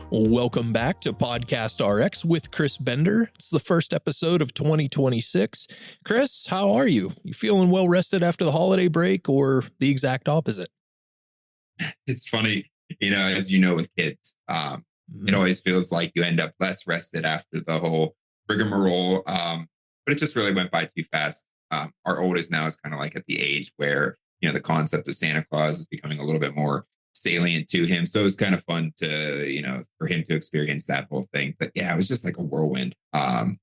Welcome back to Podcast RX with Chris Bender. It's the first episode of 2026. Chris, how are you? You feeling well rested after the holiday break, or the exact opposite? It's funny, as you know, with kids, it always feels like you end up less rested after the whole rigmarole. But it just really went by too fast. Our oldest now is kind of like at the age where, the concept of Santa Claus is becoming a little bit more salient to him. So it was kind of fun to, for him to experience that whole thing. But yeah, it was just like a whirlwind.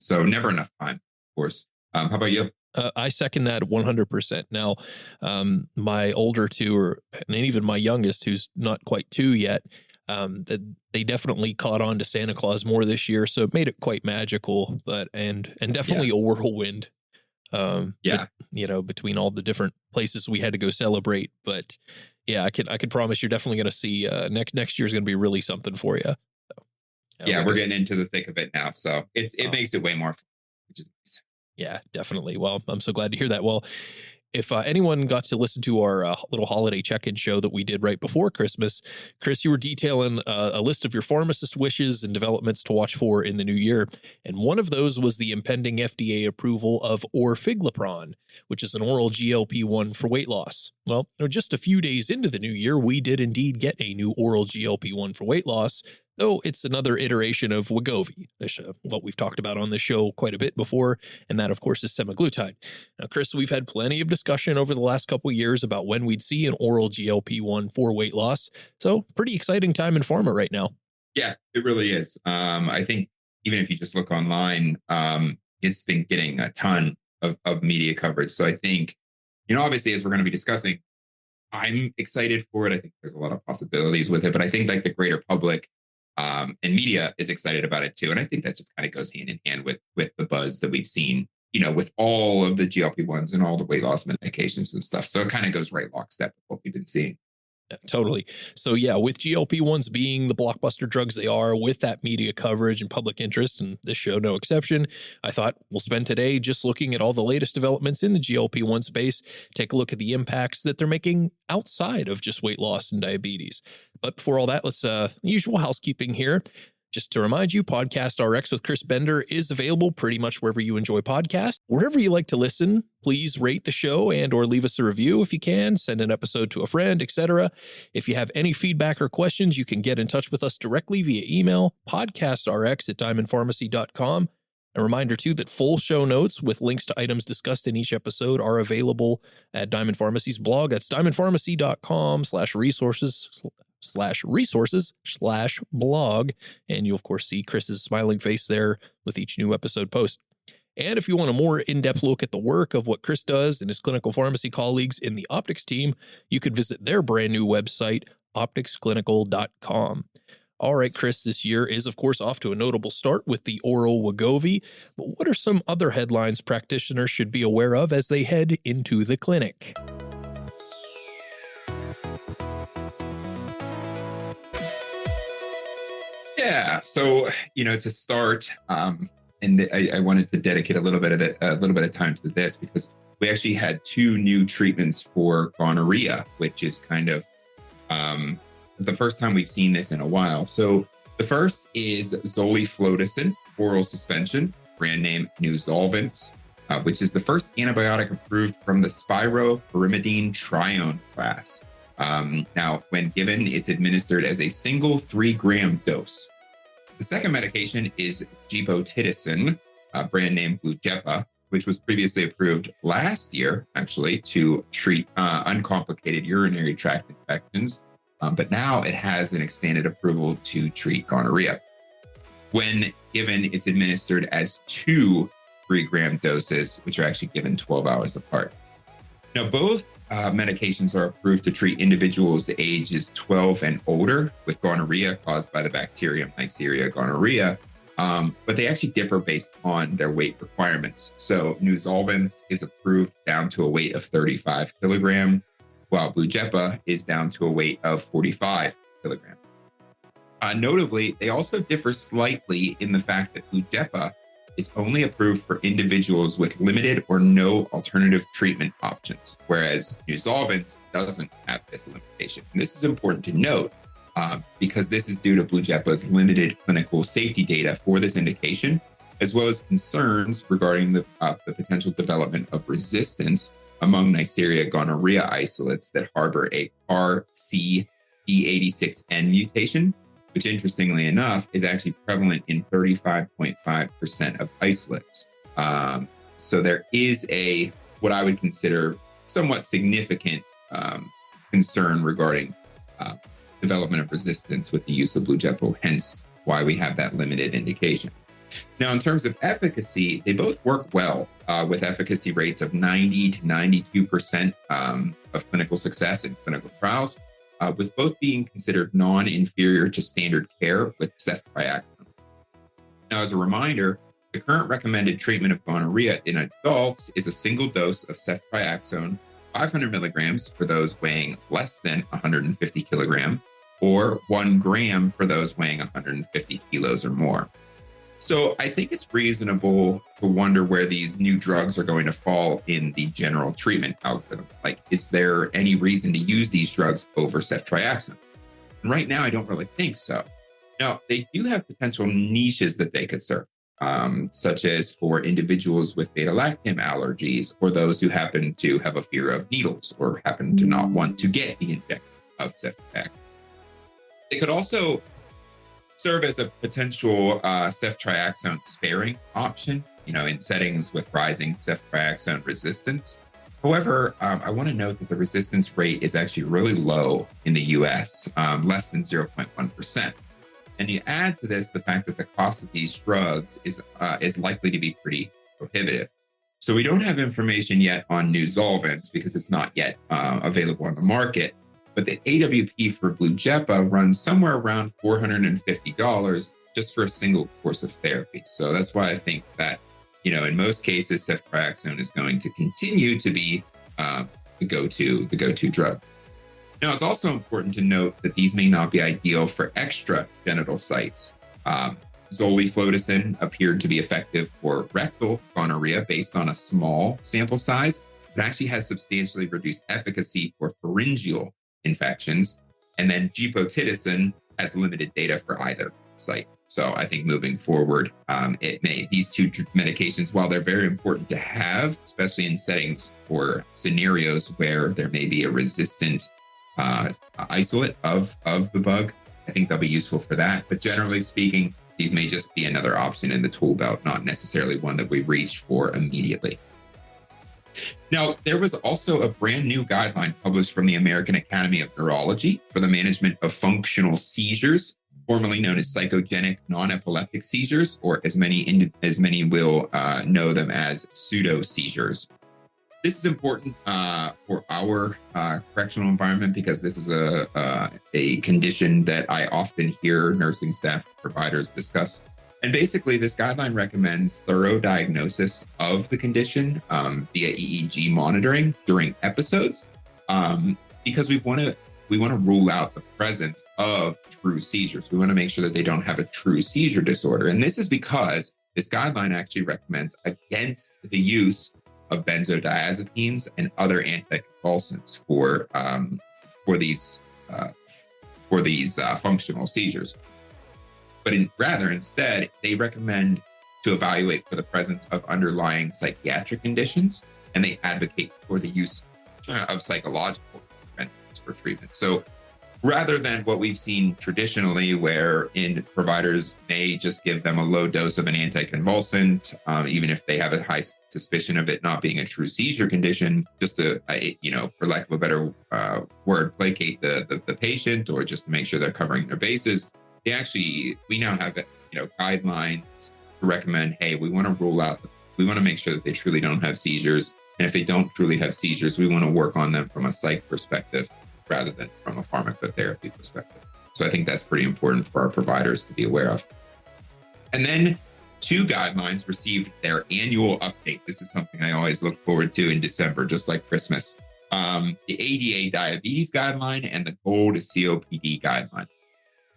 So never enough time, of course. How about you? I second that 100%. Now, my older two, and even my youngest, who's not quite 2 yet, that they definitely caught on to Santa Claus more this year. So it made it quite magical, and definitely a whirlwind. Between all the different places we had to go celebrate. But yeah, I could promise you're definitely going to see next year's going to be really something for you. So, we're getting into the thick of it now, so it makes it way more fun, which is nice. Yeah, definitely. Well, I'm so glad to hear that. Well, if anyone got to listen to our little holiday check-in show that we did right before Christmas, Chris, you were detailing a list of your pharmacist wishes and developments to watch for in the new year. And one of those was the impending FDA approval of orforglipron, which is an oral GLP-1 for weight loss. Well, just a few days into the new year, we did indeed get a new oral GLP-1 for weight loss, though it's another iteration of Wegovy, what we've talked about on this show quite a bit before, and that, of course, is semaglutide. Now, Chris, we've had plenty of discussion over the last couple of years about when we'd see an oral GLP-1 for weight loss, so pretty exciting time in pharma right now. Yeah, it really is. I think even if you just look online, it's been getting a ton of media coverage. So I think, obviously, as we're going to be discussing, I'm excited for it. I think there's a lot of possibilities with it, but I think like the greater public and media is excited about it too. And I think that just kind of goes hand in hand with the buzz that we've seen, with all of the GLP-1s and all the weight loss medications and stuff. So it kind of goes right lockstep with what we've been seeing. Yeah, totally. So yeah, with GLP-1s being the blockbuster drugs they are, with that media coverage and public interest, and this show no exception, I thought we'll spend today just looking at all the latest developments in the GLP-1 space, take a look at the impacts that they're making outside of just weight loss and diabetes. But before all that, let's usual housekeeping here. Just to remind you, Podcast RX with Chris Bender is available pretty much wherever you enjoy podcasts. Wherever you like to listen, please rate the show and or leave us a review if you can, send an episode to a friend, etc. If you have any feedback or questions, you can get in touch with us directly via email, podcastrx@diamondpharmacy.com. A reminder, too, that full show notes with links to items discussed in each episode are available at Diamond Pharmacy's blog. That's diamondpharmacy.com/resources/blog. And you'll, of course, see Chris's smiling face there with each new episode post. And if you want a more in-depth look at the work of what Chris does and his clinical pharmacy colleagues in the Optics team, you could visit their brand new website, opticsclinical.com. All right, Chris, this year is, of course, off to a notable start with the oral Wegovy. But what are some other headlines practitioners should be aware of as they head into the clinic? Yeah. So, to start, and I wanted to dedicate a little bit of time to this because we actually had 2 new treatments for gonorrhea, which is kind of the first time we've seen this in a while. So the first is zoliflodacin oral suspension, brand name Nuzolvence, which is the first antibiotic approved from the spiropyrimidine trione class. Now, when given, it's administered as a single 3-gram dose. The second medication is gepotidacin, brand name Blujepa, which was previously approved last year, actually, to treat uncomplicated urinary tract infections. But now it has an expanded approval to treat gonorrhea. When given, it's administered as 2 3-gram doses, which are actually given 12 hours apart. Now, both medications are approved to treat individuals ages 12 and older with gonorrhea caused by the bacterium Neisseria gonorrhea, but they actually differ based on their weight requirements. So Nuzolvence is approved down to a weight of 35 kilogram, while Blujepa is down to a weight of 45 kilogram. Notably, they also differ slightly in the fact that Blujepa is only approved for individuals with limited or no alternative treatment options, whereas Nuzolvence doesn't have this limitation. And this is important to note because this is due to Blujepa's limited clinical safety data for this indication, as well as concerns regarding the potential development of resistance among Neisseria gonorrhea isolates that harbor a RCD86N mutation, which interestingly enough is actually prevalent in 35.5% of isolates. So there is what I would consider somewhat significant concern regarding development of resistance with the use of Blujepa, hence why we have that limited indication. Now, in terms of efficacy, they both work well with efficacy rates of 90 to 92% of clinical success in clinical trials, with both being considered non-inferior to standard care with ceftriaxone. Now, as a reminder, the current recommended treatment of gonorrhea in adults is a single dose of ceftriaxone, 500 milligrams for those weighing less than 150 kilogram, or 1 gram for those weighing 150 kilos or more. So I think it's reasonable to wonder where these new drugs are going to fall in the general treatment algorithm. Like, is there any reason to use these drugs over ceftriaxone? And right now, I don't really think so. Now, they do have potential niches that they could serve, such as for individuals with beta-lactam allergies, or those who happen to have a fear of needles or happen to not want to get the injection of ceftriaxone. They could also serve as a potential ceftriaxone sparing option, in settings with rising ceftriaxone resistance. However, I want to note that the resistance rate is actually really low in the US, less than 0.1%. And you add to this the fact that the cost of these drugs is likely to be pretty prohibitive. So we don't have information yet on new Zolvents because it's not yet available on the market. But the AWP for Blujepa runs somewhere around $450 just for a single course of therapy. So that's why I think that, in most cases, ceftriaxone is going to continue to be the go-to drug. Now, it's also important to note that these may not be ideal for extra genital sites. Zoliflodacin appeared to be effective for rectal gonorrhea based on a small sample size, but actually has substantially reduced efficacy for pharyngeal infections. And then gepotidacin has limited data for either site. So I think moving forward, these two medications, while they're very important to have, especially in settings or scenarios where there may be a resistant isolate of the bug, I think they'll be useful for that. But generally speaking, these may just be another option in the tool belt, not necessarily one that we reach for immediately. Now, there was also a brand new guideline published from the American Academy of Neurology for the management of functional seizures, formerly known as psychogenic non-epileptic seizures, or as many will know them as pseudo seizures. This is important for our correctional environment because this is a condition that I often hear nursing staff providers discuss. And basically, this guideline recommends thorough diagnosis of the condition via EEG monitoring during episodes, because we want to rule out the presence of true seizures. We want to make sure that they don't have a true seizure disorder. And this is because this guideline actually recommends against the use of benzodiazepines and other anticonvulsants for these functional seizures. But instead, they recommend to evaluate for the presence of underlying psychiatric conditions, and they advocate for the use of psychological interventions for treatment. So rather than what we've seen traditionally, where providers may just give them a low dose of an anticonvulsant, even if they have a high suspicion of it not being a true seizure condition, just to, for lack of a better word, placate the patient, or just to make sure they're covering their bases. We now have, guidelines to recommend, hey, we want to make sure that they truly don't have seizures. And if they don't truly have seizures, we want to work on them from a psych perspective rather than from a pharmacotherapy perspective. So I think that's pretty important for our providers to be aware of. And then 2 guidelines received their annual update. This is something I always look forward to in December, just like Christmas. The ADA diabetes guideline and the GOLD COPD guideline.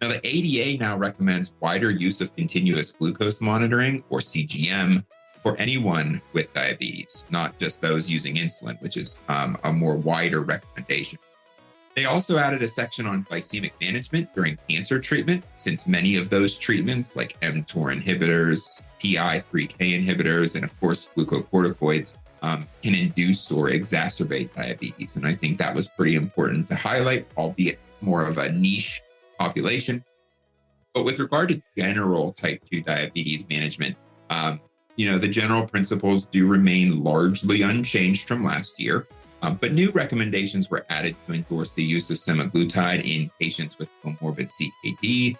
Now, the ADA now recommends wider use of continuous glucose monitoring, or CGM, for anyone with diabetes, not just those using insulin, which is a more wider recommendation. They also added a section on glycemic management during cancer treatment, since many of those treatments, like mTOR inhibitors, PI3K inhibitors, and of course, glucocorticoids, can induce or exacerbate diabetes. And I think that was pretty important to highlight, albeit more of a niche population. But with regard to general type 2 diabetes management, the general principles do remain largely unchanged from last year. But new recommendations were added to endorse the use of semaglutide in patients with comorbid CKD,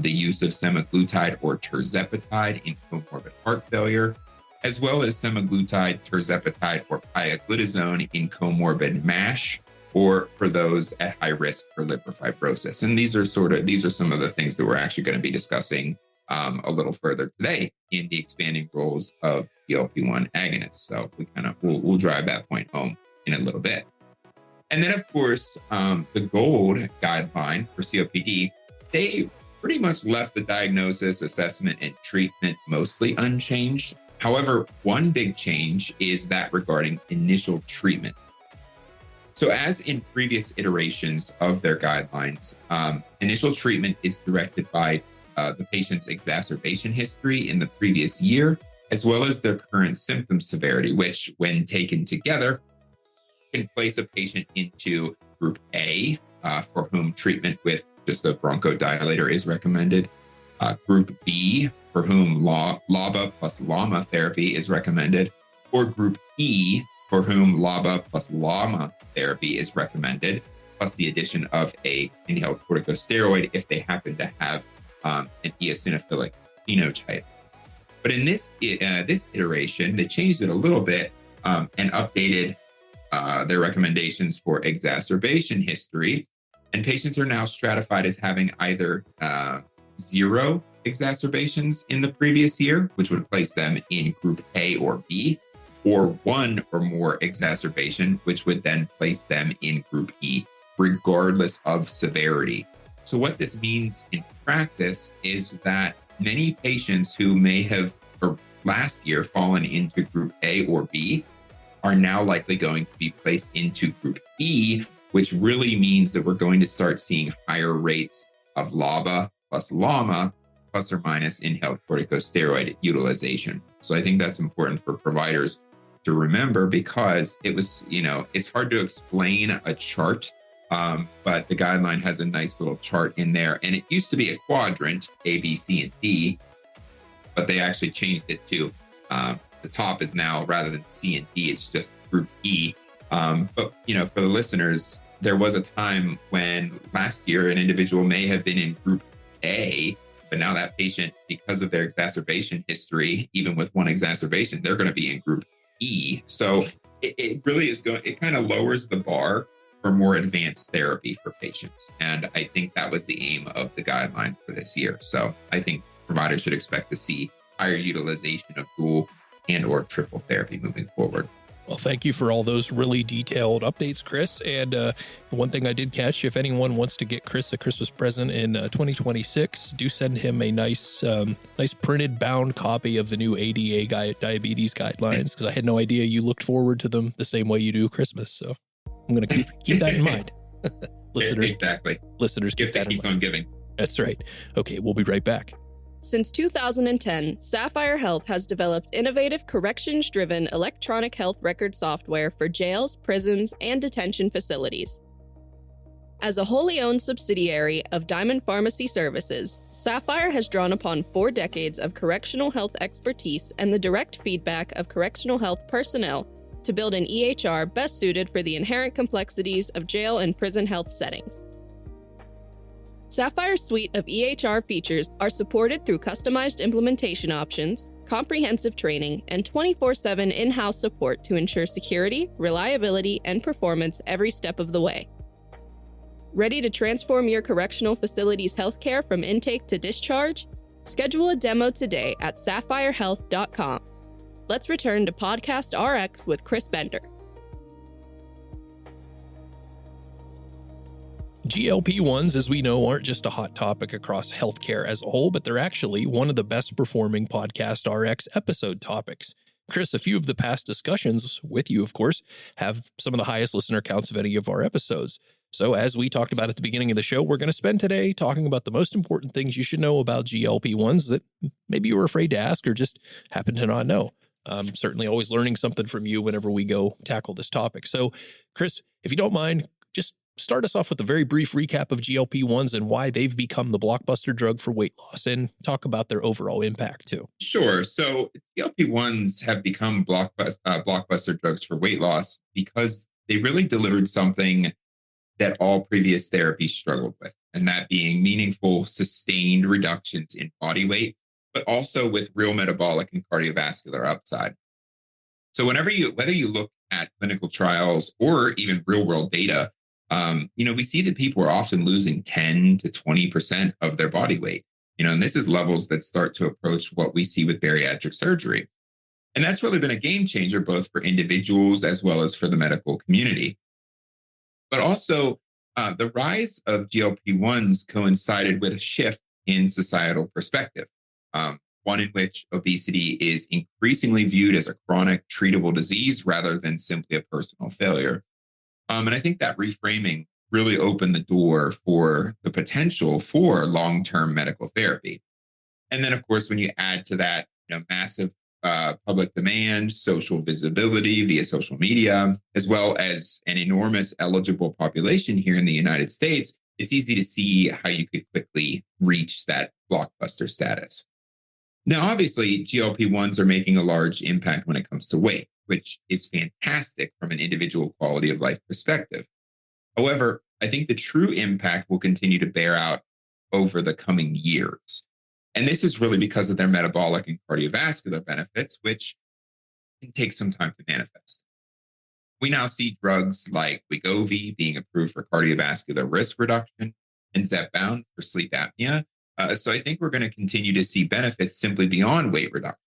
the use of semaglutide or tirzepatide in comorbid heart failure, as well as semaglutide, tirzepatide, or pioglitazone in comorbid MASH, or for those at high risk for liver fibrosis. And these are some of the things that we're actually going to be discussing a little further today in the expanding roles of GLP-1 agonists. So we'll drive that point home in a little bit. And then, of course, the GOLD guideline for COPD, they pretty much left the diagnosis, assessment, and treatment mostly unchanged. However, one big change is that regarding initial treatment. So as in previous iterations of their guidelines, initial treatment is directed by the patient's exacerbation history in the previous year, as well as their current symptom severity, which, when taken together, can place a patient into group A, for whom treatment with just a bronchodilator is recommended, group B, for whom LABA plus LAMA therapy is recommended, or group E, for whom LABA plus LAMA therapy is recommended, plus the addition of a inhaled corticosteroid if they happen to have an eosinophilic phenotype. But in this iteration, they changed it a little bit and updated their recommendations for exacerbation history. And patients are now stratified as having either 0 exacerbations in the previous year, which would place them in group A or B, or 1 or more exacerbation, which would then place them in group E, regardless of severity. So what this means in practice is that many patients who may have last year fallen into group A or B are now likely going to be placed into group E, which really means that we're going to start seeing higher rates of LABA plus LAMA plus or minus inhaled corticosteroid utilization. So I think that's important for providers to remember, because it's hard to explain a chart, but the guideline has a nice little chart in there. And it used to be a quadrant, A, B, C, and D, but they actually changed it to the top is now, rather than C and D, it's just group E. But for the listeners, there was a time when last year an individual may have been in group A, but now that patient, because of their exacerbation history, even with 1 exacerbation, they're going to be in group E. So it really is it kind of lowers the bar for more advanced therapy for patients. And I think that was the aim of the guideline for this year. So I think providers should expect to see higher utilization of dual and or triple therapy moving forward. Well, thank you for all those really detailed updates, Chris. And one thing I did catch, if anyone wants to get Chris a Christmas present in 2026, do send him a nice printed bound copy of the new ADA diabetes guidelines, because I had no idea you looked forward to them the same way you do Christmas. So I'm going to keep that in mind. Listeners, exactly. Listeners, keep that in mind. On giving. That's right. Okay, we'll be right back. Since 2010, Sapphire Health has developed innovative corrections-driven electronic health record software for jails, prisons, and detention facilities. As a wholly owned subsidiary of Diamond Pharmacy Services, Sapphire has drawn upon 4 decades of correctional health expertise and the direct feedback of correctional health personnel to build an EHR best suited for the inherent complexities of jail and prison health settings. Sapphire's suite of EHR features are supported through customized implementation options, comprehensive training, and 24/7 in-house support to ensure security, reliability, and performance every step of the way. Ready to transform your correctional facility's healthcare from intake to discharge? Schedule a demo today at sapphirehealth.com. Let's return to Podcast RX with Chris Bender. GLP-1s, as we know, aren't just a hot topic across healthcare as a whole, but they're actually one of the best performing Podcast RX episode topics. Chris, a few of the past discussions with you, of course, have some of the highest listener counts of any of our episodes. So, as we talked about at the beginning of the show, we're going to spend today talking about the most important things you should know about GLP-1s that maybe you were afraid to ask or just happen to not know. Certainly always learning something from you whenever we go tackle this topic. So, Chris, if you don't mind, just start us off with a very brief recap of GLP-1s and why they've become the blockbuster drug for weight loss, and talk about their overall impact too. Sure. So GLP-1s have become blockbuster drugs for weight loss because they really delivered something that all previous therapies struggled with, and that being meaningful, sustained reductions in body weight, but also with real metabolic and cardiovascular upside. So whether you look at clinical trials or even real world data, we see that people are often losing 10 to 20% of their body weight, and this is levels that start to approach what we see with bariatric surgery. And that's really been a game changer, both for individuals as well as for the medical community. But also, the rise of GLP-1s coincided with a shift in societal perspective, one in which obesity is increasingly viewed as a chronic treatable disease rather than simply a personal failure. And I think that reframing really opened the door for the potential for long-term medical therapy. And then, of course, when you add to that, massive public demand, social visibility via social media, as well as an enormous eligible population here in the United States, it's easy to see how you could quickly reach that blockbuster status. Now, obviously, GLP-1s are making a large impact when it comes to weight, which is fantastic from an individual quality of life perspective. However, I think the true impact will continue to bear out over the coming years. And this is really because of their metabolic and cardiovascular benefits, which can take some time to manifest. We now see drugs like Wegovy being approved for cardiovascular risk reduction and Zepbound for sleep apnea. So I think we're going to continue to see benefits simply beyond weight reduction,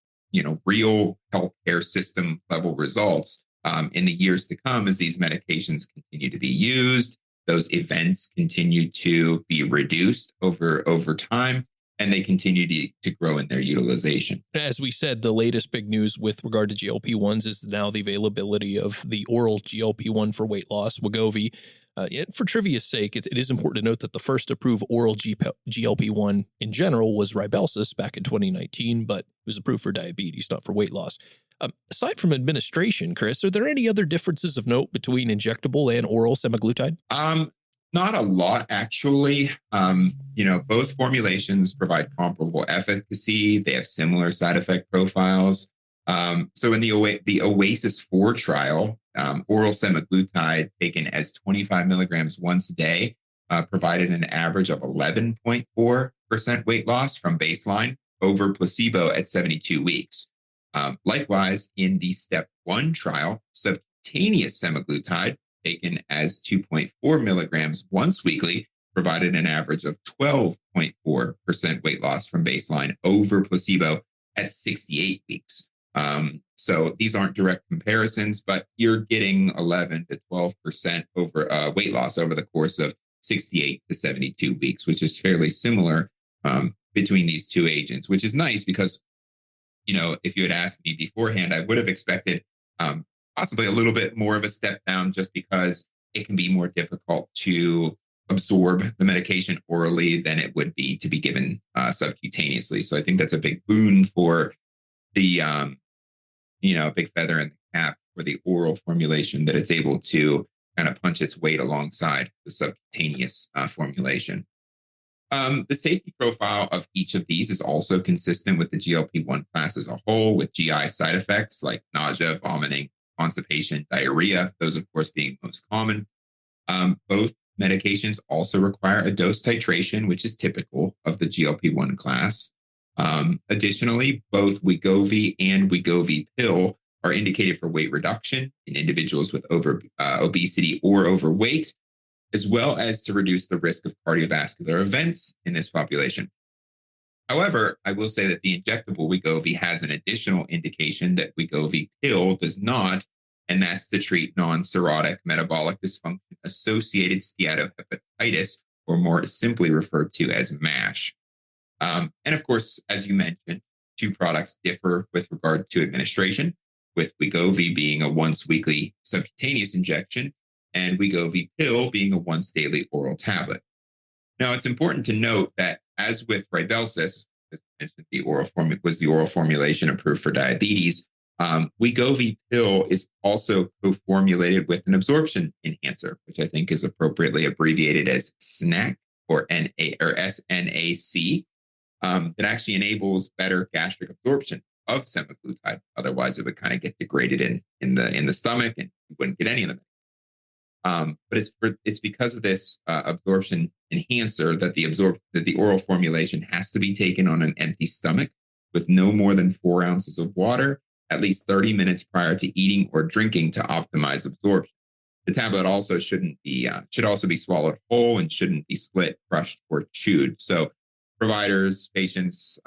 real healthcare system level results in the years to come as these medications continue to be used. Those events continue to be reduced over time, and they continue to grow in their utilization. As we said, the latest big news with regard to GLP-1s is now the availability of the oral GLP-1 for weight loss, Wegovy. For trivia's sake, it is important to note that the first approved oral GLP-1 in general was Rybelsus back in 2019, but it was approved for diabetes, not for weight loss. Aside from administration, Chris, are there any other differences of note between injectable and oral semaglutide? Not a lot, actually. Both formulations provide comparable efficacy. They have similar side effect profiles. So in the Oasis 4 trial, oral semaglutide taken as 25 milligrams once a day provided an average of 11.4% weight loss from baseline over placebo at 72 weeks. Likewise, in the Step 1 trial, subcutaneous semaglutide taken as 2.4 milligrams once weekly provided an average of 12.4% weight loss from baseline over placebo at 68 weeks. So these aren't direct comparisons, but you're getting 11 to 12% over weight loss over the course of 68 to 72 weeks, which is fairly similar between these two agents, which is nice because, if you had asked me beforehand, I would have expected possibly a little bit more of a step down just because it can be more difficult to absorb the medication orally than it would be to be given subcutaneously. So I think that's a big boon for the, big feather in the cap for the oral formulation, that it's able to kind of punch its weight alongside the subcutaneous formulation. The safety profile of each of these is also consistent with the GLP-1 class as a whole, with GI side effects like nausea, vomiting, constipation, diarrhea, those of course being most common. Both medications also require a dose titration, which is typical of the GLP-1 class. Additionally, both Wegovy and Wegovy pill are indicated for weight reduction in individuals with obesity or overweight, as well as to reduce the risk of cardiovascular events in this population. However, I will say that the injectable Wegovy has an additional indication that Wegovy pill does not, and that's to treat non-cirrhotic metabolic dysfunction associated steatohepatitis, or more simply referred to as MASH. And of course, as you mentioned, two products differ with regard to administration, with Wegovy being a once weekly subcutaneous injection, and Wegovy pill being a once daily oral tablet. Now, it's important to note that as with Rybelsus, as I mentioned, was the oral formulation approved for diabetes. Wegovy pill is also co-formulated with an absorption enhancer, which I think is appropriately abbreviated as SNAC or SNAC, that actually enables better gastric absorption of semaglutide. Otherwise, it would kind of get degraded in the stomach, and you wouldn't get any of them. But it's because of this absorption enhancer that the oral formulation has to be taken on an empty stomach with no more than 4 ounces of water at least 30 minutes prior to eating or drinking to optimize absorption. The tablet also should also be swallowed whole and shouldn't be split, crushed, or chewed. So providers, patients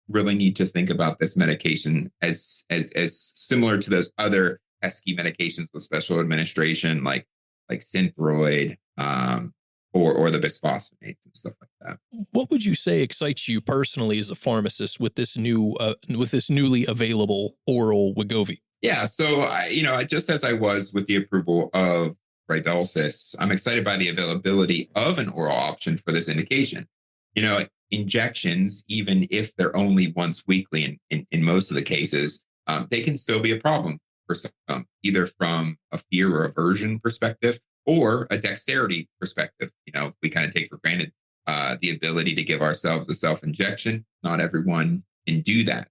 really need to think about this medication as similar to those other pesky medications with special administration, like Synthroid, or the bisphosphonates and stuff like that. What would you say excites you personally as a pharmacist with this newly available oral Wegovy? Yeah, so just as I was with the approval of Rybelsus, I'm excited by the availability of an oral option for this indication. Injections, even if they're only once weekly in most of the cases, they can still be a problem for some, either from a fear or aversion perspective or a dexterity perspective. We kind of take for granted the ability to give ourselves a self-injection. Not everyone can do that.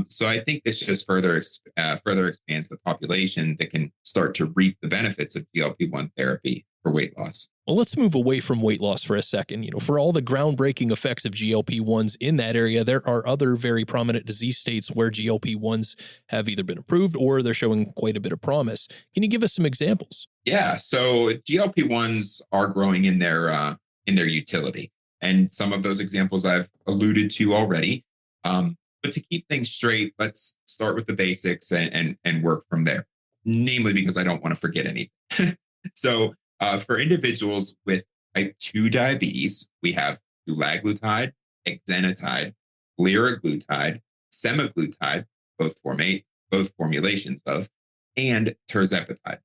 So I think this just further expands the population that can start to reap the benefits of GLP-1 therapy for weight loss. Well, let's move away from weight loss for a second. For all the groundbreaking effects of GLP-1s in that area, there are other very prominent disease states where GLP-1s have either been approved or they're showing quite a bit of promise. Can you give us some examples? Yeah, so GLP-1s are growing in their utility, and some of those examples I've alluded to already. But to keep things straight, let's start with the basics and work from there. Namely, because I don't want to forget anything. So, for individuals with type 2 diabetes, we have dulaglutide, exenatide, liraglutide, semaglutide, both formulations of, and tirzepatide.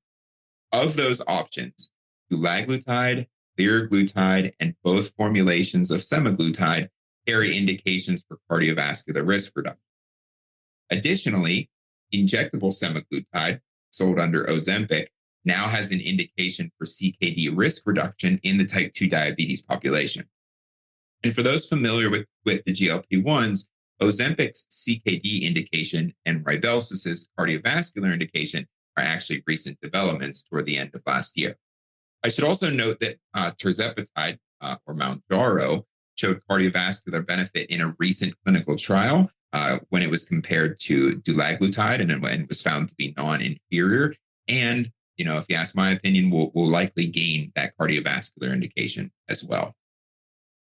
Of those options, dulaglutide, liraglutide, and both formulations of semaglutide carry indications for cardiovascular risk reduction. Additionally, injectable semaglutide, sold under Ozempic, now has an indication for CKD risk reduction in the type 2 diabetes population. And for those familiar with the GLP-1s, Ozempic's CKD indication and Rybelsus's cardiovascular indication are actually recent developments toward the end of last year. I should also note that tirzepatide, or Mounjaro, showed cardiovascular benefit in a recent clinical trial when it was compared to dulaglutide and was found to be non-inferior. And if you ask my opinion, will likely gain that cardiovascular indication as well.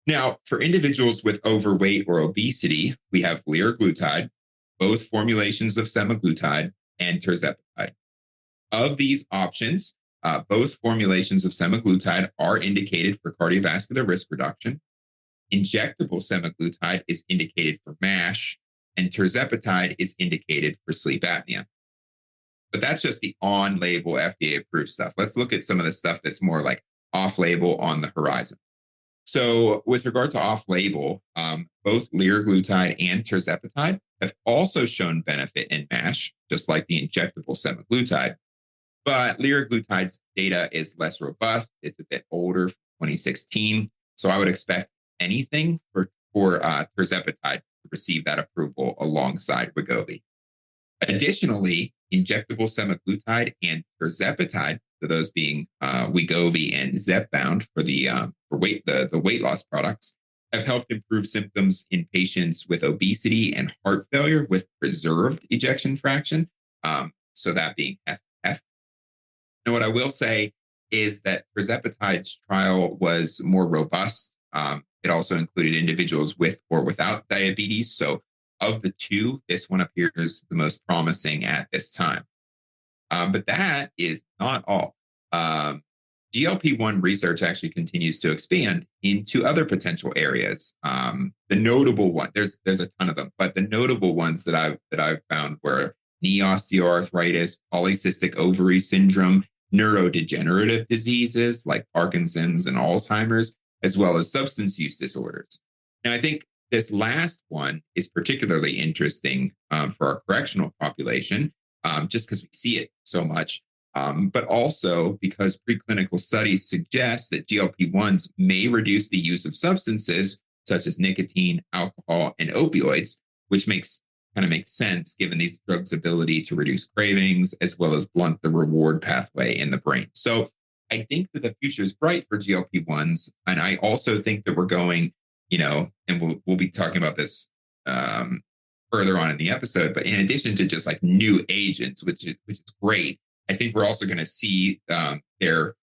Now, for individuals with overweight or obesity, we have liraglutide, both formulations of semaglutide, and tirzepatide. Of these options, both formulations of semaglutide are indicated for cardiovascular risk reduction. Injectable semaglutide is indicated for MASH, and tirzepatide is indicated for sleep apnea. But that's just the on-label FDA-approved stuff. Let's look at some of the stuff that's more like off-label on the horizon. So with regard to off-label, both liraglutide and tirzepatide have also shown benefit in MASH, just like the injectable semaglutide. But liraglutide's data is less robust. It's a bit older, 2016. So I would expect anything for tirzepatide to receive that approval alongside Wegovy. Additionally, injectable semaglutide and tirzepatide, so those being Wegovy and Zepbound for the weight loss products, have helped improve symptoms in patients with obesity and heart failure with preserved ejection fraction. So that being FF. Now, what I will say is that tirzepatide's trial was more robust. It also included individuals with or without diabetes. So of the two, this one appears the most promising at this time. But that is not all. GLP-1 research actually continues to expand into other potential areas. The notable one, there's a ton of them, but the notable ones that I've found were knee osteoarthritis, polycystic ovary syndrome, neurodegenerative diseases like Parkinson's and Alzheimer's, as well as substance use disorders. Now, I think this last one is particularly interesting for our correctional population, just because we see it so much, but also because preclinical studies suggest that GLP-1s may reduce the use of substances such as nicotine, alcohol, and opioids, which makes sense given these drugs' ability to reduce cravings as well as blunt the reward pathway in the brain. So I think that the future is bright for GLP-1s. And I also think that we're going, and we'll be talking about this further on in the episode, but in addition to just like new agents, which is great, I think we're also going to see their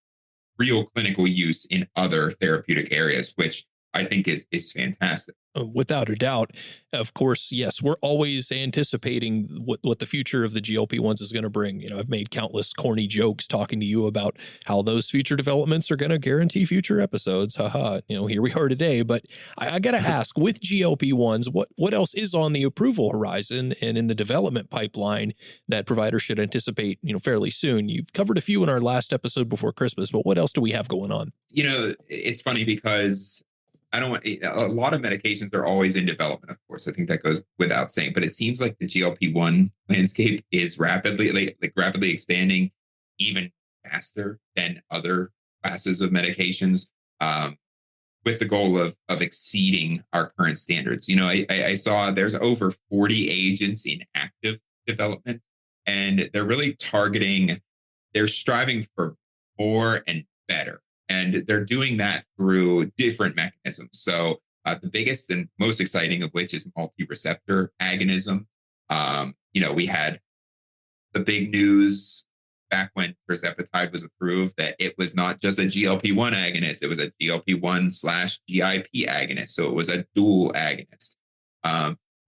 real clinical use in other therapeutic areas, which I think is fantastic. Without a doubt. Of course, yes, we're always anticipating what the future of the GLP-1s is going to bring. I've made countless corny jokes talking to you about how those future developments are going to guarantee future episodes. Haha, here we are today. But I got to ask, with GLP-1s, what else is on the approval horizon and in the development pipeline that providers should anticipate, fairly soon? You've covered a few in our last episode before Christmas, but what else do we have going on? It's funny because a lot of medications are always in development, of course. I think that goes without saying, but it seems like the GLP-1 landscape is rapidly expanding even faster than other classes of medications, with the goal of exceeding our current standards. I saw there's over 40 agents in active development, and they're really they're striving for more and better. And they're doing that through different mechanisms. So the biggest and most exciting of which is multi-receptor agonism. We had the big news back when tirzepatide was approved that it was not just a GLP-1 agonist. It was a GLP-1/GIP agonist. So it was a dual agonist.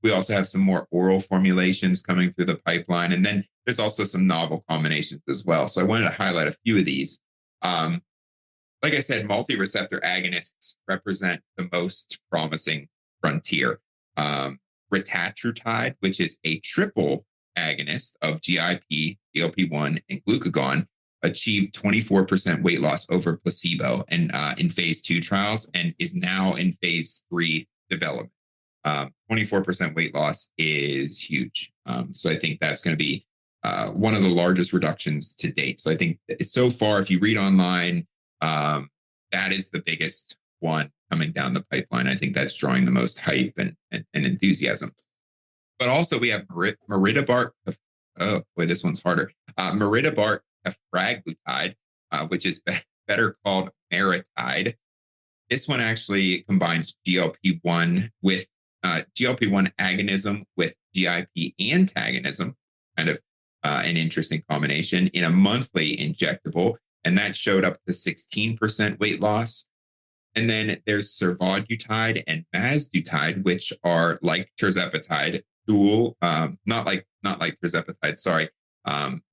We also have some more oral formulations coming through the pipeline. And then there's also some novel combinations as well. So I wanted to highlight a few of these. Like I said, multi-receptor agonists represent the most promising frontier. Retatrutide, which is a triple agonist of GIP, GLP-1, and glucagon, achieved 24% weight loss over placebo and in phase 2 trials, and is now in phase 3 development. 24% weight loss is huge. So I think that's going to be one of the largest reductions to date. So I think so far, if you read online, that is the biggest one coming down the pipeline. I think that's drawing the most hype and enthusiasm. But also we have maridebart. Oh boy, this one's harder. Maridebart efraglutide, which is better called Maritide. This one actually combines GLP-1 with GLP-1 agonism with GIP antagonism, kind of an interesting combination in a monthly injectable. And that showed up to 16% weight loss. And then there's survodutide and mazdutide, which are like tirzepatide, dual, not like tirzepatide, sorry.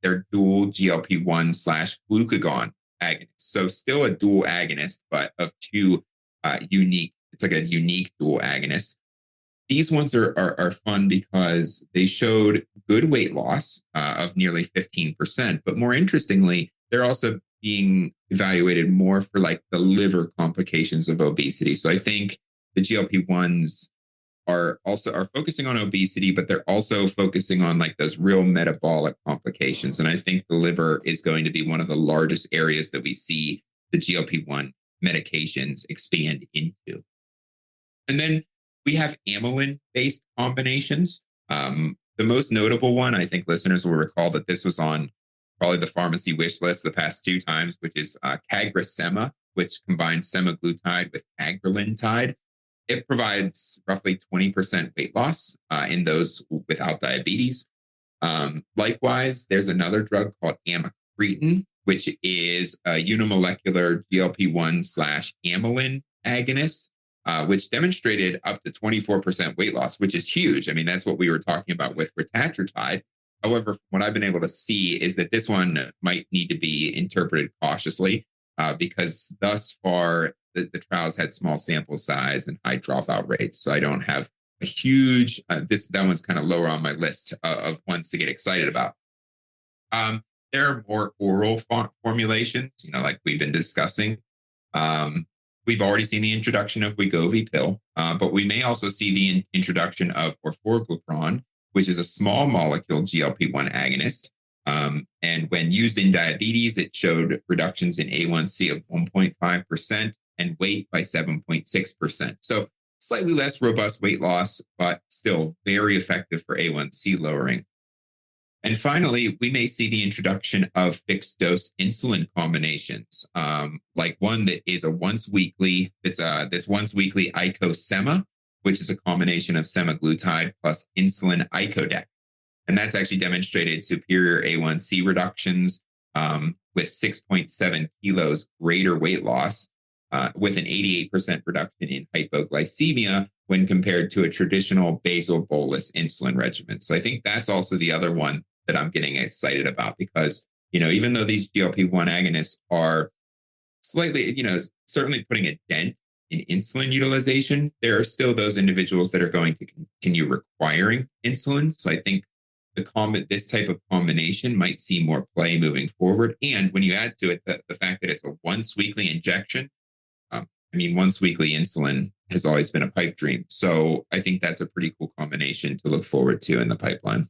They're dual GLP-1/glucagon agonists. So still a dual agonist, but of two it's like a unique dual agonist. These ones are fun because they showed good weight loss of nearly 15%. But more interestingly, they're also being evaluated more for like the liver complications of obesity. So I think the GLP-1s are focusing on obesity, but they're also focusing on like those real metabolic complications. And I think the liver is going to be one of the largest areas that we see the GLP-1 medications expand into. And then we have amylin-based combinations. The most notable one, I think listeners will recall that this was on probably the pharmacy wish list the past 2 times, which is CagriSema, which combines semaglutide with cagrilintide. It provides roughly 20% weight loss in those without diabetes. Likewise, there's another drug called amycretin, which is a unimolecular GLP-1/amylin agonist, which demonstrated up to 24% weight loss, which is huge. I mean, that's what we were talking about with retatrutide. However, what I've been able to see is that this one might need to be interpreted cautiously because thus far the trials had small sample size and high dropout rates. So I don't have a huge, that one's kind of lower on my list of ones to get excited about. There are more oral formulations, like we've been discussing. We've already seen the introduction of Wegovy pill, but we may also see the introduction of orforglipron, which is a small molecule GLP-1 agonist. And when used in diabetes, it showed reductions in A1C of 1.5% and weight by 7.6%. So slightly less robust weight loss, but still very effective for A1C lowering. And finally, we may see the introduction of fixed dose insulin combinations, like one that is a once weekly, this once weekly icosema, which is a combination of semaglutide plus insulin icodec. And that's actually demonstrated superior A1C reductions with 6.7 kilos greater weight loss, with an 88% reduction in hypoglycemia when compared to a traditional basal bolus insulin regimen. So I think that's also the other one that I'm getting excited about, because, even though these GLP-1 agonists are slightly, certainly putting a dent in insulin utilization, there are still those individuals that are going to continue requiring insulin. So I think this type of combination might see more play moving forward. And when you add to it the fact that it's a once weekly injection, once weekly insulin has always been a pipe dream. So I think that's a pretty cool combination to look forward to in the pipeline.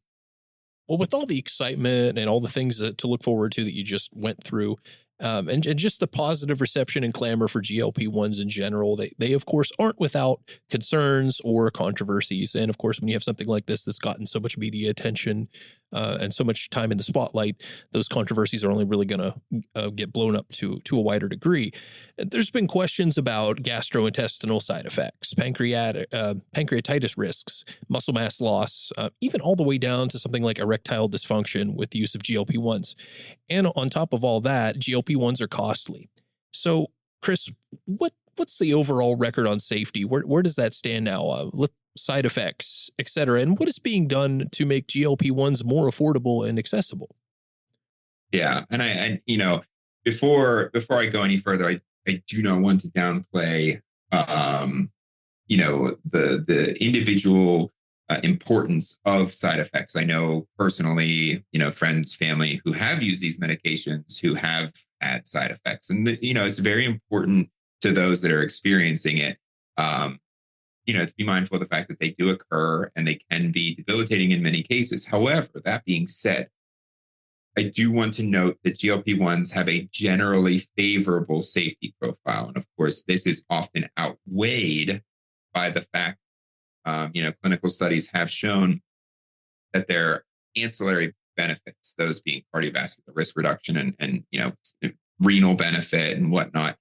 Well, with all the excitement and all the things to look forward to that you just went through, and just the positive reception and clamor for GLP-1s in general, they of course aren't without concerns or controversies. And of course, when you have something like this that's gotten so much media attention and so much time in the spotlight, those controversies are only really going to get blown up to a wider degree. There's been questions about gastrointestinal side effects, pancreatitis risks, muscle mass loss, even all the way down to something like erectile dysfunction with the use of GLP-1s. And on top of all that, GLP-1s are costly. So, Chris, what's the overall record on safety? Where does that stand now? Side effects, et cetera, and what is being done to make GLP-1s more affordable and accessible? Yeah, and before I go any further, I do not want to downplay, the individual importance of side effects. I know personally, friends, family who have used these medications who have had side effects, and it's very important to those that are experiencing it. To be mindful of the fact that they do occur and they can be debilitating in many cases. However, that being said, I do want to note that GLP-1s have a generally favorable safety profile. And of course, this is often outweighed by the fact, clinical studies have shown that their ancillary benefits, those being cardiovascular risk reduction and renal benefit and whatnot,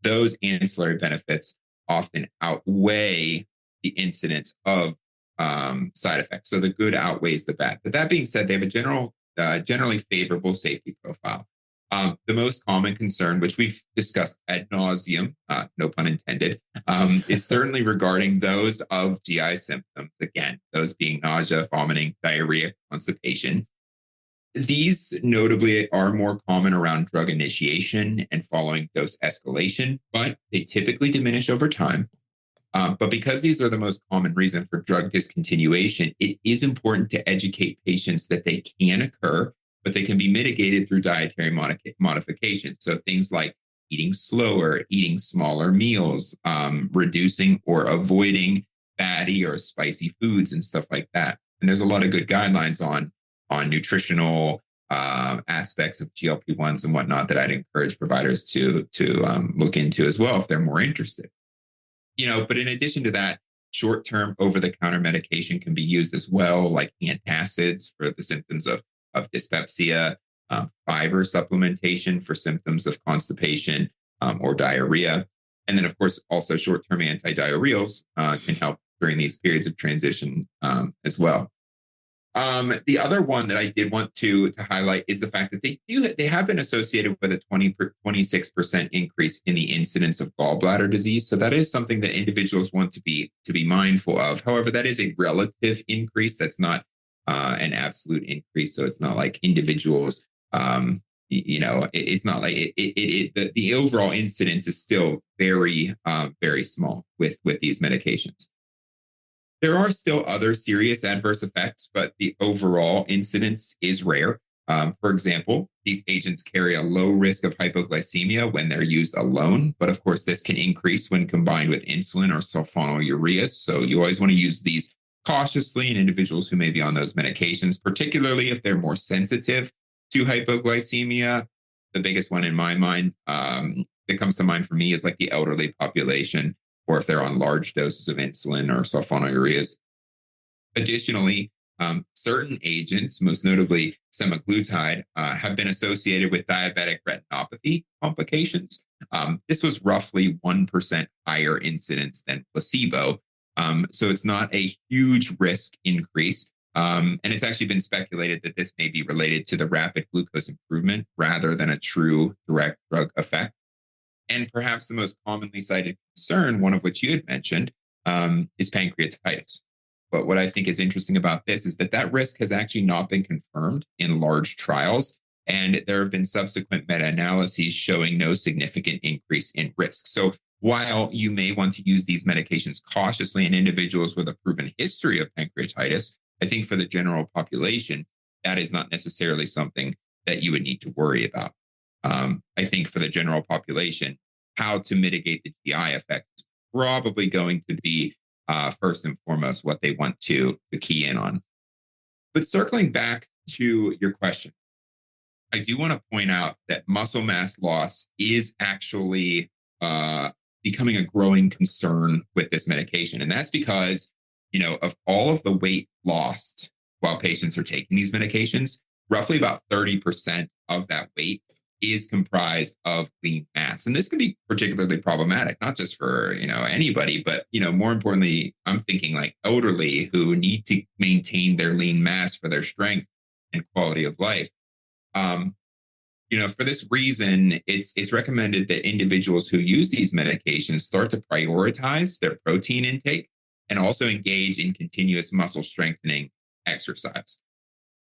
those ancillary benefits often outweigh the incidence of side effects. So the good outweighs the bad. But that being said, they have a generally favorable safety profile. The most common concern, which we've discussed ad nauseum, no pun intended, is certainly regarding those of GI symptoms. Again, those being nausea, vomiting, diarrhea, constipation. These notably are more common around drug initiation and following dose escalation, but they typically diminish over time. But because these are the most common reason for drug discontinuation, it is important to educate patients that they can occur, but they can be mitigated through dietary modifications. So things like eating slower, eating smaller meals, reducing or avoiding fatty or spicy foods and stuff like that. And there's a lot of good guidelines on nutritional aspects of GLP-1s and whatnot that I'd encourage providers to look into as well if they're more interested. But in addition to that, short-term over-the-counter medication can be used as well, like antacids for the symptoms of dyspepsia, fiber supplementation for symptoms of constipation or diarrhea. And then, of course, also short-term antidiarrheals can help during these periods of transition as well. The other one that I did want to highlight is the fact that they have been associated with a 26% increase in the incidence of gallbladder disease. So that is something that individuals want to be mindful of. However, that is a relative increase. That's not an absolute increase. So it's not like individuals, it's not like the overall incidence is still very, very small with these medications. There are still other serious adverse effects, but the overall incidence is rare. For example, these agents carry a low risk of hypoglycemia when they're used alone, but of course, this can increase when combined with insulin or sulfonylureas. So you always want to use these cautiously in individuals who may be on those medications, particularly if they're more sensitive to hypoglycemia. The biggest one in my mind that comes to mind for me is like the elderly population, or if they're on large doses of insulin or sulfonylureas. Additionally, certain agents, most notably semaglutide, have been associated with diabetic retinopathy complications. This was roughly 1% higher incidence than placebo. So it's not a huge risk increase. And it's actually been speculated that this may be related to the rapid glucose improvement rather than a true direct drug effect. And perhaps the most commonly cited concern, one of which you had mentioned, is pancreatitis. But what I think is interesting about this is that that risk has actually not been confirmed in large trials. And there have been subsequent meta-analyses showing no significant increase in risk. So while you may want to use these medications cautiously in individuals with a proven history of pancreatitis, I think for the general population, that is not necessarily something that you would need to worry about. I think for the general population, how to mitigate the GI effects is probably going to be first and foremost what they want to key in on. But circling back to your question, I do want to point out that muscle mass loss is actually becoming a growing concern with this medication. And that's because, of all of the weight lost while patients are taking these medications, roughly about 30% of that weight is comprised of lean mass. And this can be particularly problematic, not just for, anybody, but, more importantly, I'm thinking like elderly who need to maintain their lean mass for their strength and quality of life. For this reason, it's recommended that individuals who use these medications start to prioritize their protein intake and also engage in continuous muscle strengthening exercise.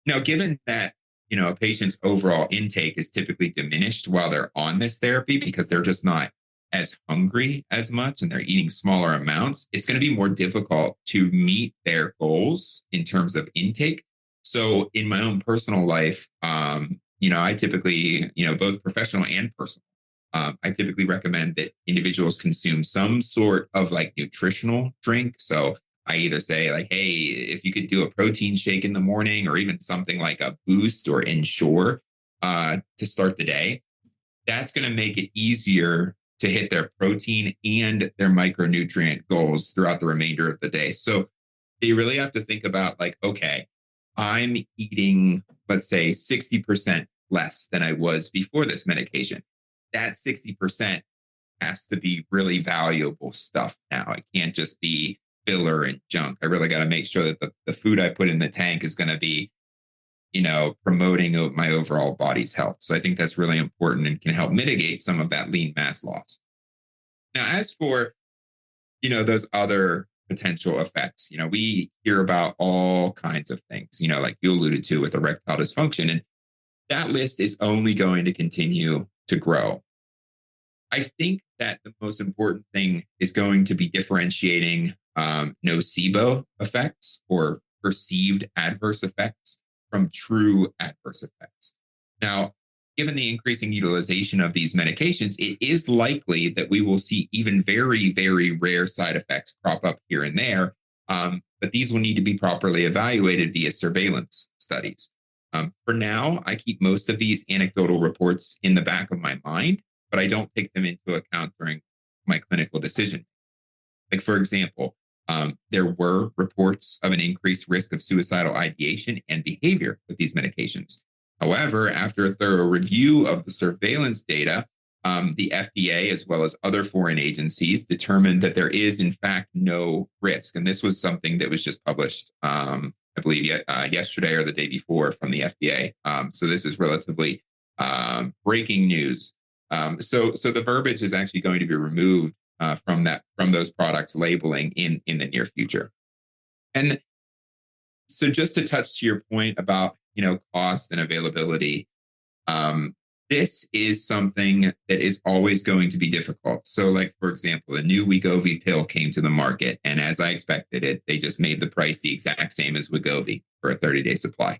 Now, given that, a patient's overall intake is typically diminished while they're on this therapy because they're just not as hungry as much and they're eating smaller amounts, it's going to be more difficult to meet their goals in terms of intake. So in my own personal life, I typically, both professional and personal, I typically recommend that individuals consume some sort of like nutritional drink. So I either say like, hey, if you could do a protein shake in the morning or even something like a Boost or Ensure to start the day, that's going to make it easier to hit their protein and their micronutrient goals throughout the remainder of the day. So they really have to think about like, okay, I'm eating, let's say 60% less than I was before this medication. That 60% has to be really valuable stuff now. It can't just be filler and junk. I really got to make sure that the food I put in the tank is going to be, promoting my overall body's health. So I think that's really important and can help mitigate some of that lean mass loss. Now, as for, those other potential effects, we hear about all kinds of things, like you alluded to with erectile dysfunction, and that list is only going to continue to grow. I think that the most important thing is going to be differentiating nocebo effects or perceived adverse effects from true adverse effects. Now, given the increasing utilization of these medications, it is likely that we will see even very, very rare side effects crop up here and there. But these will need to be properly evaluated via surveillance studies. For now, I keep most of these anecdotal reports in the back of my mind, but I don't take them into account during my clinical decision. Like, for example, there were reports of an increased risk of suicidal ideation and behavior with these medications. However, after a thorough review of the surveillance data, the FDA, as well as other foreign agencies, determined that there is, in fact, no risk. And this was something that was just published, I believe, yesterday or the day before from the FDA. So this is relatively breaking news. So the verbiage is actually going to be removed from those products labeling in the near future. And so just to touch to your point about, cost and availability, this is something that is always going to be difficult. So like, for example, a new Wegovy pill came to the market, and as I expected it, they just made the price the exact same as Wegovy for a 30-day supply.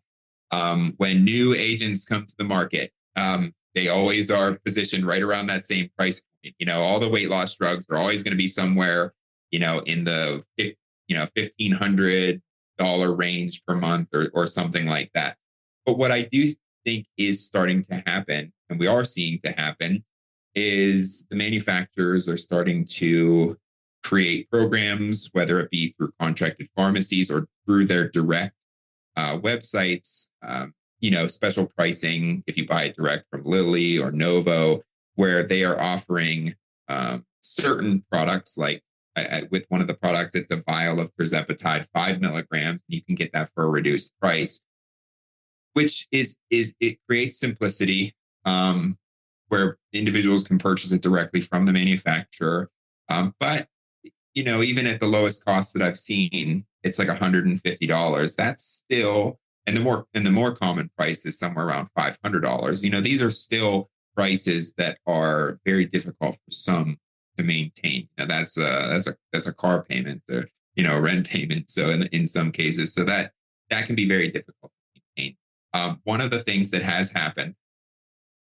When new agents come to the market, they always are positioned right around that same price point. All the weight loss drugs are always going to be somewhere, in the $1,500 range per month or something like that. But what I do think is starting to happen, and we are seeing to happen, is the manufacturers are starting to create programs, whether it be through contracted pharmacies or through their direct websites, special pricing if you buy it direct from Lilly or Novo, where they are offering certain products like with one of the products, it's a vial of tirzepatide, 5 milligrams. And you can get that for a reduced price, which is it creates simplicity where individuals can purchase it directly from the manufacturer. But even at the lowest cost that I've seen, it's like $150. That's still, and the more common price is somewhere around $500. These are still prices that are very difficult for some to maintain. Now that's a car payment or rent payment. So in some cases, so that can be very difficult to maintain. One of the things that has happened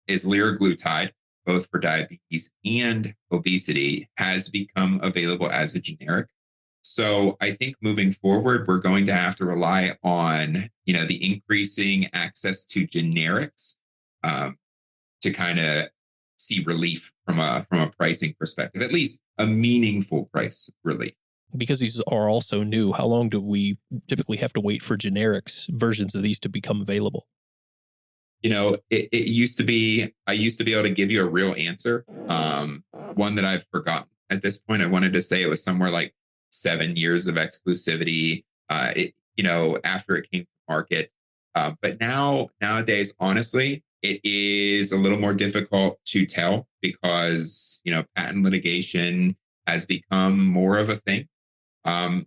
is liraglutide, both for diabetes and obesity, has become available as a generic. So I think moving forward, we're going to have to rely on, the increasing access to generics to kind of see relief from a pricing perspective, at least a meaningful price relief. Because these are also new, how long do we typically have to wait for generics versions of these to become available? It used to be, I used to be able to give you a real answer. One that I've forgotten at this point. I wanted to say it was somewhere like 7 years of exclusivity, after it came to market. But nowadays, honestly, it is a little more difficult to tell because, patent litigation has become more of a thing.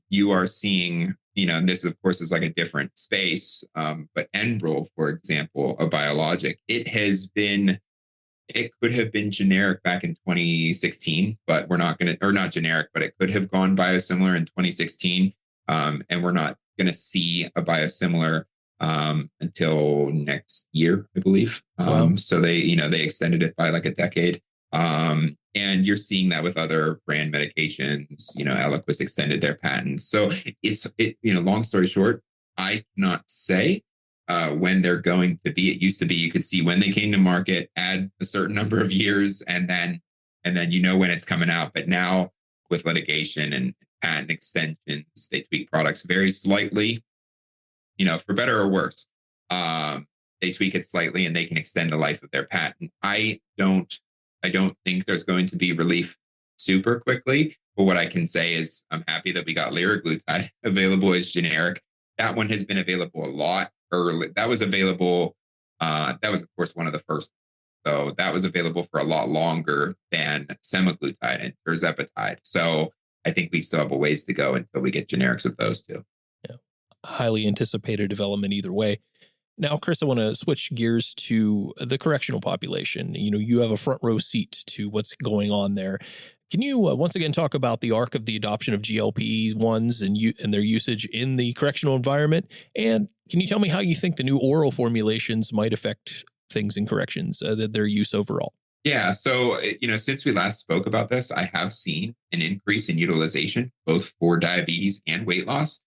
You are seeing, and this of course is like a different space, but Enbrel, for example, a biologic, it could have been generic back in 2016, but we're not going to, or not generic, but it could have gone biosimilar in 2016. And we're not going to see a biosimilar until next year, I believe. Wow. So they extended it by like a decade. And you're seeing that with other brand medications. Eliquis extended their patents. So long story short, I cannot say when they're going to be. It used to be you could see when they came to market, add a certain number of years, and then when it's coming out. But now with litigation and patent extensions, they tweak products very slightly, for better or worse. They tweak it slightly and they can extend the life of their patent. I don't think there's going to be relief super quickly. But what I can say is I'm happy that we got liraglutide available as generic. That one has been available a lot early. That was available. That was, of course, one of the first. So that was available for a lot longer than semaglutide and tirzepatide. So I think we still have a ways to go until we get generics of those two. Yeah. Highly anticipated development either way. Now, Chris, I want to switch gears to the correctional population. You have a front row seat to what's going on there. Can you once again talk about the arc of the adoption of GLP-1s and their usage in the correctional environment? And can you tell me how you think the new oral formulations might affect things in corrections, their use overall? Yeah. So, since we last spoke about this, I have seen an increase in utilization, both for diabetes and weight loss.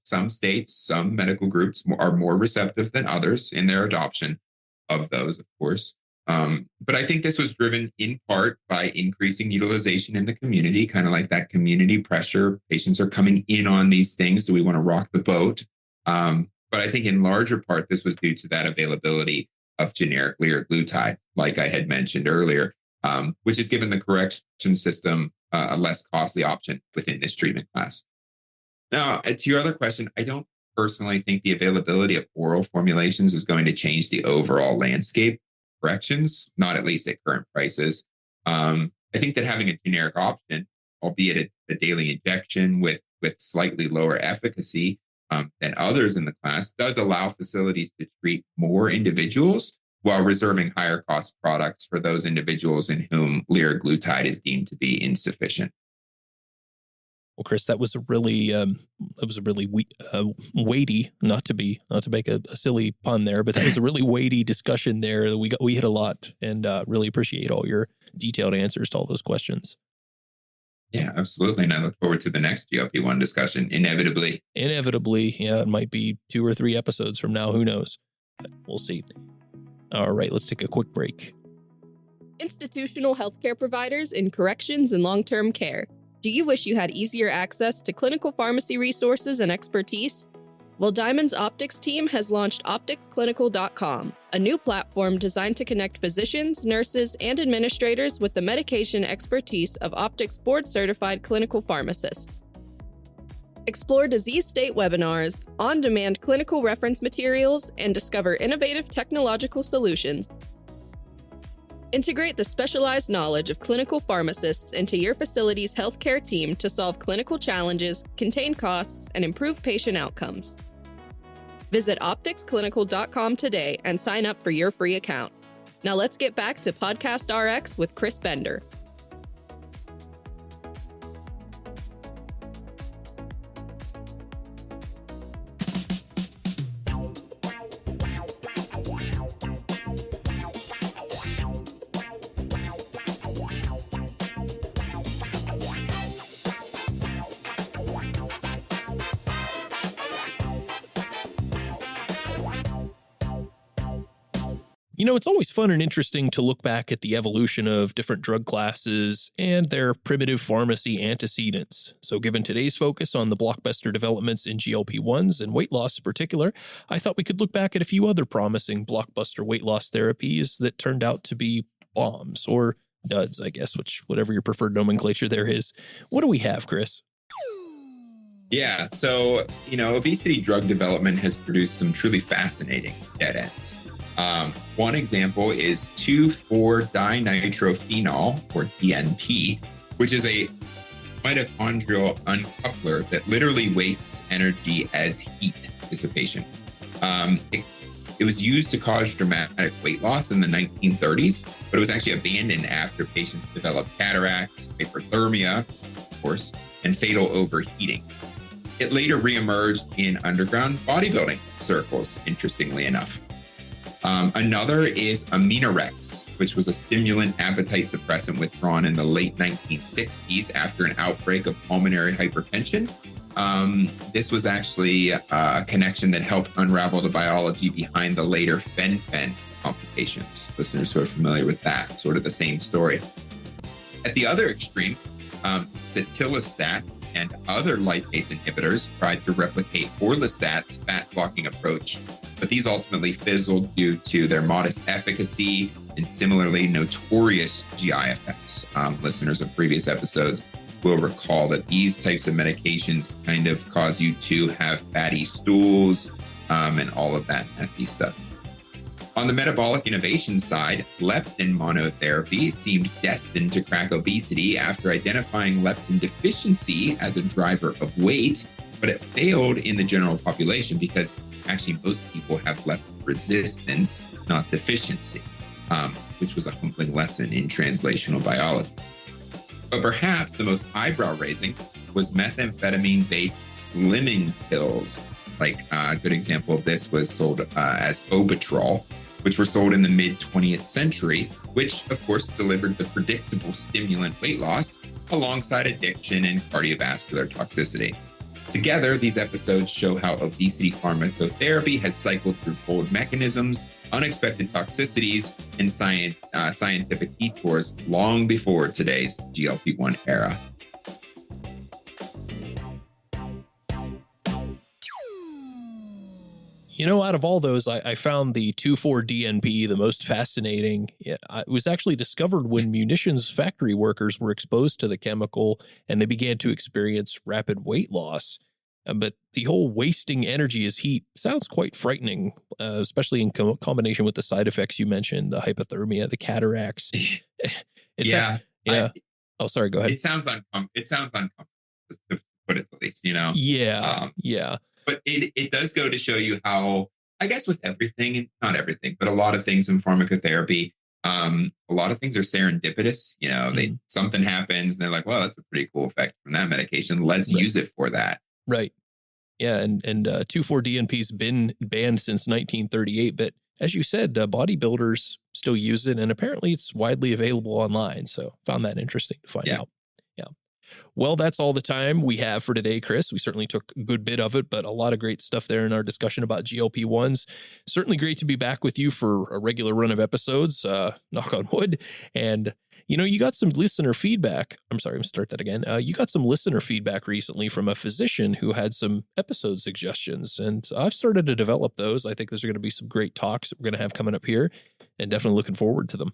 Some states, some medical groups are more receptive than others in their adoption of those, of course. But I think this was driven in part by increasing utilization in the community, kind of like that community pressure. Patients are coming in on these things, so we want to rock the boat. But I think in larger part, this was due to that availability of generic liraglutide, like I had mentioned earlier, which has given the correction system a less costly option within this treatment class. Now, to your other question, I don't personally think the availability of oral formulations is going to change the overall landscape of corrections, not at least at current prices. I think that having a generic option, albeit a daily injection with slightly lower efficacy than others in the class, does allow facilities to treat more individuals while reserving higher cost products for those individuals in whom liraglutide is deemed to be insufficient. Well, Chris, that was a really weighty, not to make a silly pun there, but that was a really weighty discussion there. We hit a lot, and really appreciate all your detailed answers to all those questions. Yeah, absolutely. And I look forward to the next GLP-1 discussion, inevitably. Yeah, it might be 2 or 3 episodes from now. Who knows? But we'll see. All right, let's take a quick break. Institutional healthcare providers in corrections and long-term care. Do you wish you had easier access to clinical pharmacy resources and expertise? Well, Diamond's Optics team has launched opticsclinical.com, a new platform designed to connect physicians, nurses, and administrators with the medication expertise of Optics board-certified clinical pharmacists. Explore disease state webinars, on-demand clinical reference materials, and discover innovative technological solutions. Integrate the specialized knowledge of clinical pharmacists into your facility's healthcare team to solve clinical challenges, contain costs, and improve patient outcomes. Visit opticsclinical.com today and sign up for your free account. Now let's get back to Podcast RX with Chris Bender. You know, it's always fun and interesting to look back at the evolution of different drug classes and their primitive pharmacy antecedents. So given today's focus on the blockbuster developments in GLP-1s and weight loss in particular, I thought we could look back at a few other promising blockbuster weight loss therapies that turned out to be bombs, or duds, I guess, whatever your preferred nomenclature there is. What do we have, Chris? Yeah, so, obesity drug development has produced some truly fascinating dead ends. One example is 2,4-dinitrophenol, or DNP, which is a mitochondrial uncoupler that literally wastes energy as heat dissipation. It was used to cause dramatic weight loss in the 1930s, but it was actually abandoned after patients developed cataracts, hyperthermia, of course, and fatal overheating. It later reemerged in underground bodybuilding circles, interestingly enough. Another is Aminorex, which was a stimulant appetite suppressant withdrawn in the late 1960s after an outbreak of pulmonary hypertension. This was actually a connection that helped unravel the biology behind the later fen-phen complications. Listeners who are familiar with that, sort of the same story. At the other extreme, cetilostat and other lipase inhibitors tried to replicate orlistat's fat-blocking approach, but these ultimately fizzled due to their modest efficacy and similarly notorious GI effects. Listeners of previous episodes will recall that these types of medications kind of cause you to have fatty stools and all of that nasty stuff. On the metabolic innovation side, leptin monotherapy seemed destined to crack obesity after identifying leptin deficiency as a driver of weight, but it failed in the general population because actually most people have leptin resistance, not deficiency, which was a humbling lesson in translational biology. But perhaps the most eyebrow-raising was methamphetamine-based slimming pills. Like a good example of this was sold as Obitrol, which were sold in the mid-20th century, which of course delivered the predictable stimulant weight loss alongside addiction and cardiovascular toxicity. Together, these episodes show how obesity pharmacotherapy has cycled through bold mechanisms, unexpected toxicities, and scientific detours long before today's GLP-1 era. You know, out of all those, I found the 2,4-DNP the most fascinating. It was actually discovered when munitions factory workers were exposed to the chemical and they began to experience rapid weight loss. But the whole wasting energy as heat sounds quite frightening, especially in combination with the side effects you mentioned, the hypothermia, the cataracts. Yeah. Oh, sorry, go ahead. It sounds uncomfortable, to put it at least, Yeah. But it does go to show you how, I guess with everything, not everything, but a lot of things in pharmacotherapy, A lot of things are serendipitous. Something happens and they're like, well, that's a pretty cool effect from that medication. Let's use it for that. Right. Yeah. And 2,4-DNP's been banned since 1938. But as you said, bodybuilders still use it. And apparently it's widely available online. So found that interesting to find out. Yeah. Well, that's all the time we have for today, Chris. We certainly took a good bit of it, but a lot of great stuff there in our discussion about GLP-1s. Certainly great to be back with you for a regular run of episodes, knock on wood. And, you got some listener feedback. I'm sorry, I'm going to start that again. You got some listener feedback recently from a physician who had some episode suggestions, and I've started to develop those. I think those are going to be some great talks that we're going to have coming up here, and definitely looking forward to them.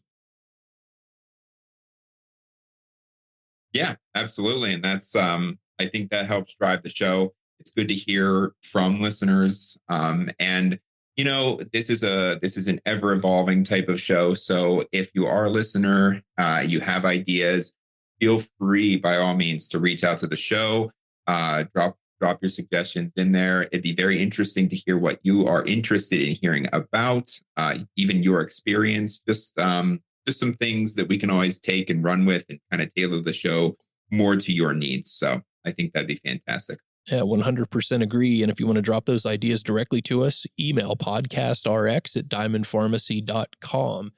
Yeah, absolutely. And that's, I think that helps drive the show. It's good to hear from listeners. And this is an ever evolving type of show. So if you are a listener, you have ideas, feel free by all means to reach out to the show, drop your suggestions in there. It'd be very interesting to hear what you are interested in hearing about, even your experience, just some things that we can always take and run with and kind of tailor the show more to your needs. So I think that'd be fantastic. Yeah, 100% agree. And if you want to drop those ideas directly to us, email podcastrx@diamondpharmacy.com.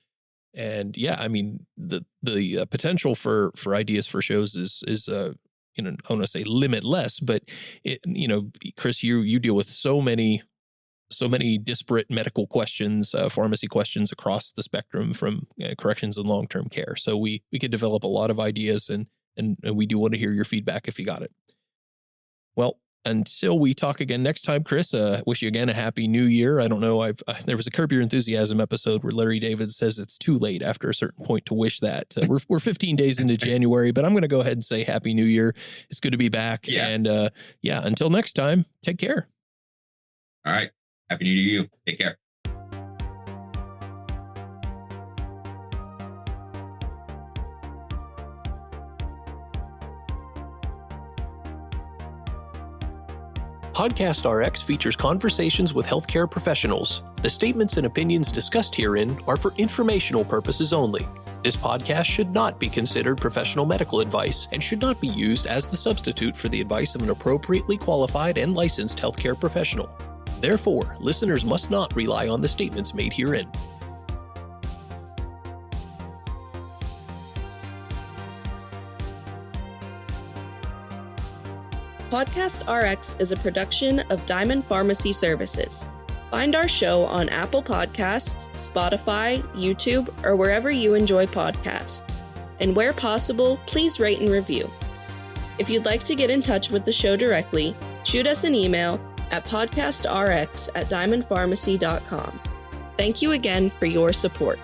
And yeah, I mean, the potential for ideas for shows is I don't want to say limitless, but Chris, you deal with so many disparate medical questions, pharmacy questions across the spectrum from corrections and long-term care. So we could develop a lot of ideas, and we do want to hear your feedback if you got it. Well, until we talk again next time, Chris, wish you again a happy new year. I don't know. There was a Curb Your Enthusiasm episode where Larry David says it's too late after a certain point to wish that. We're 15 days into January, but I'm going to go ahead and say happy new year. It's good to be back. Yeah. And until next time, take care. All right. Happy New Year to you. Take care. Podcast RX features conversations with healthcare professionals. The statements and opinions discussed herein are for informational purposes only. This podcast should not be considered professional medical advice and should not be used as the substitute for the advice of an appropriately qualified and licensed healthcare professional. Therefore, listeners must not rely on the statements made herein. Podcast RX is a production of Diamond Pharmacy Services. Find our show on Apple Podcasts, Spotify, YouTube, or wherever you enjoy podcasts. And where possible, please rate and review. If you'd like to get in touch with the show directly, shoot us an email at podcastrx@diamondpharmacy.com. Thank you again for your support.